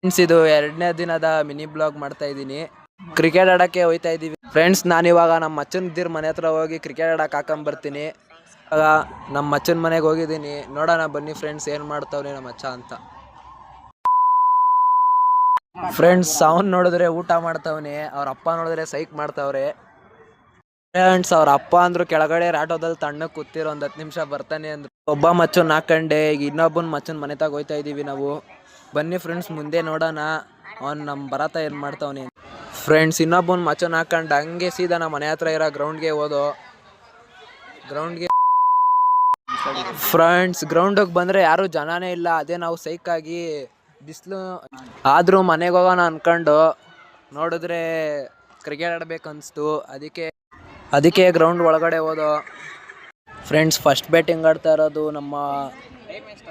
Friends, ಇದು 2ನೇ ದಿನದ ಮಿನಿ ಬ್ಲಾಗ್ ಮಾಡ್ತಾ ಇದ್ದೀನಿ. ಕ್ರಿಕೆಟ್ ಆಡಕ್ಕೆ ಹೋಗ್ತಾ ಇದ್ದೀವಿ ಫ್ರೆಂಡ್ಸ್. ನಾನಿವಾಗ ನಮ್ಮ ಅಚ್ಚನ ಮನೆ ಹತ್ರ ಹೋಗಿ ಕ್ರಿಕೆಟ್ ಆಡಕ್ಕೆ ಹಾಕೊಂಬರ್ತೀನಿ. ಇವಾಗ ನಮ್ಮ ಅಚ್ಚನ ಮನೆಗೆ ಹೋಗಿದ್ದೀನಿ. ನೋಡೋಣ ಬನ್ನಿ ಫ್ರೆಂಡ್ಸ್, ಏನು ಮಾಡ್ತಾವ್ರೆ ನಮ್ಮ ಅಚ್ಚ ಅಂತ. ಫ್ರೆಂಡ್ಸ್, ಅವನ್ ನೋಡಿದ್ರೆ ಊಟ ಮಾಡ್ತಾವನೆ, ಅವ್ರ ಅಪ್ಪ ನೋಡಿದ್ರೆ ಸೈಕ್ ಮಾಡ್ತಾವ್ರೆ. ಫ್ರೆಂಡ್ಸ್, ಅವ್ರ ಅಪ್ಪ ಅಂದ್ರು ಕೆಳಗಡೆ ಆಟೋದಲ್ಲಿ ತಣ್ಣಕ್ಕೆ ಕೂತಿರೋ 10 ನಿಮಿಷ ಬರ್ತಾನೆ ಅಂದ್ರು. ಒಬ್ಬ ಮಚ್ಚನ್ ಹಾಕೊಂಡೆ, ಈಗ ಇನ್ನೊಬ್ಬನ ಮಚ್ಚನ್ ಮನೆ ತಾಗ ಹೋಯ್ತಾ ಇದೀವಿ ನಾವು. ಬನ್ನಿ ಫ್ರೆಂಡ್ಸ್, ಮುಂದೆ ನೋಡೋಣ ಅವ್ನು ನಮ್ಮ ಭರತ ಏನು ಮಾಡ್ತಾವನೆ. ಫ್ರೆಂಡ್ಸ್, ಇನ್ನೊಬ್ಬನ ಮಚ್ಚನ್ ಹಾಕೊಂಡು ಹಂಗೆ ಸೀದಾ ನಮ್ಮ ಮನೆ ಹತ್ರ ಇರೋ ಗ್ರೌಂಡ್ಗೆ ಹೋದೋ. ಫ್ರೆಂಡ್ಸ್, ಗ್ರೌಂಡಿಗೆ ಬಂದರೆ ಯಾರೂ ಜನನೇ ಇಲ್ಲ. ಅದೇ ನಾವು ಸೈಕಾಗಿ ಬಿಸಿಲು ಆದರೂ ಮನೆಗೆ ಹೋಗೋಣ ಅಂದ್ಕೊಂಡು ನೋಡಿದ್ರೆ ಕ್ರಿಕೆಟ್ ಆಡಬೇಕು ಅನಿಸ್ತು. ಅದಕ್ಕೆ ಗ್ರೌಂಡ್ ಒಳಗಡೆ ಹೋದೋ. ಫ್ರೆಂಡ್ಸ್, ಫಸ್ಟ್ ಬ್ಯಾಟಿಂಗ್ ಆಡ್ತಾ ಇರೋದು ನಮ್ಮ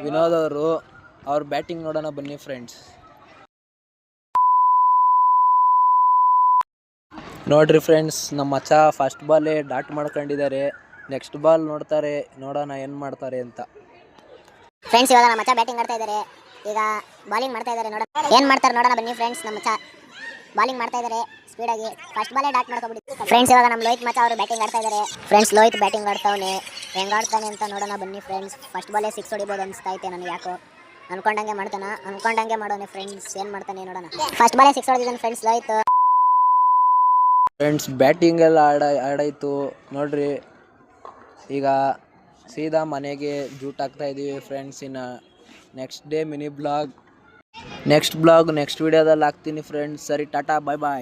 ವಿನೋದ್ ಅವರು. ಅವ್ರ ಬ್ಯಾಟಿಂಗ್ ನೋಡೋಣ ಬನ್ನಿ ಫ್ರೆಂಡ್ಸ್. ನೋಡ್ರಿ ಫ್ರೆಂಡ್ಸ್, ನಮ್ಮ ಮಚ್ಚ ಫಸ್ಟ್ ಬಾಲೇ ಡಾಟ್ ಮಾಡ್ಕೊಂಡಿದ್ದಾರೆ. ನೆಕ್ಸ್ಟ್ ಬಾಲ್ ನೋಡೋಣ ಏನು ಮಾಡ್ತಾರೆ ಅಂತ. ಫ್ರೆಂಡ್ಸ್, ಇವಾಗ ನಮ್ಮ ಮಚ್ಚ ಬ್ಯಾಟಿಂಗ್ ಆಡ್ತಾ ಇದ್ದಾರೆ. ಈಗ ಬಾಲಿಂಗ್ ಮಾಡ್ತಾ ಇದ್ದಾರೆ. ಏನು ಮಾಡ್ತಾರೆ ನೋಡೋಣ ಬನ್ನಿ ಫ್ರೆಂಡ್ಸ್. ನಮ್ಮ ಮಚ್ಚ ಬಾಲಿಂಗ್ ಮಾಡ್ತಾ ಇದ್ದಾರೆ ಸ್ಪೀಡಾಗಿ. ಫಸ್ಟ್ ಬಾಲೇ ಡಾಟ್ ಮಾಡ್ಕೊಬಿಟ್ಟು. ಫ್ರೆಂಡ್ಸ್, ಇವಾಗ ನಮ್ಮ ಲೋಹಿತ್ ಮಚ್ಚ ಅವರು ಬ್ಯಾಟಿಂಗ್ ಆಡ್ತಾ ಇದ್ದಾರೆ. ಫ್ರೆಂಡ್ಸ್, ಲೋಹಿತ್ ಬ್ಯಾಟಿಂಗ್ ಆಡ್ತಾವನೆ. ಹೆಂಗೆ ಆಡ್ತಾನೆ ಅಂತ ನೋಡೋಣ ಬನ್ನಿ ಫ್ರೆಂಡ್ಸ್. ಫಸ್ಟ್ ಬಾಲೇ 6 ಹೊಡಿಬೋದು ಅನಿಸ್ತಾ ಐತೆ ನನಗೆ. ಯಾಕೋ ಅನ್ಕೊಂಡಂಗೆ ಮಾಡೋನೆ ಫ್ರೆಂಡ್ಸ್. ಏನು ಮಾಡ್ತಾನೆ ನೋಡೋಣ. ಫಸ್ಟ್ ಬಾಲೇ 6 ಹೊಡೆದಿದ್ದಾನೆ ಫ್ರೆಂಡ್ಸ್ ಲೋಹಿತ್. ಫ್ರೆಂಡ್ಸ್, ಬ್ಯಾಟಿಂಗ್ ಎಲ್ಲ ಆಡಾಯಿತು ನೋಡ್ರಿ. ಈಗ ಸೀದಾ ಮನೆಗೆ ಜೂಟ್ ಹಾಕ್ತಾ ಇದ್ದೀವಿ ಫ್ರೆಂಡ್ಸ್. ಇನ್ನು next day mini blog next ವಿಡಿಯೋದಲ್ಲಿ ಹಾಕ್ತೀನಿ ಫ್ರೆಂಡ್ಸ್. ಸರಿ, ಟಾಟಾ, ಬಾಯ್ ಬಾಯ್.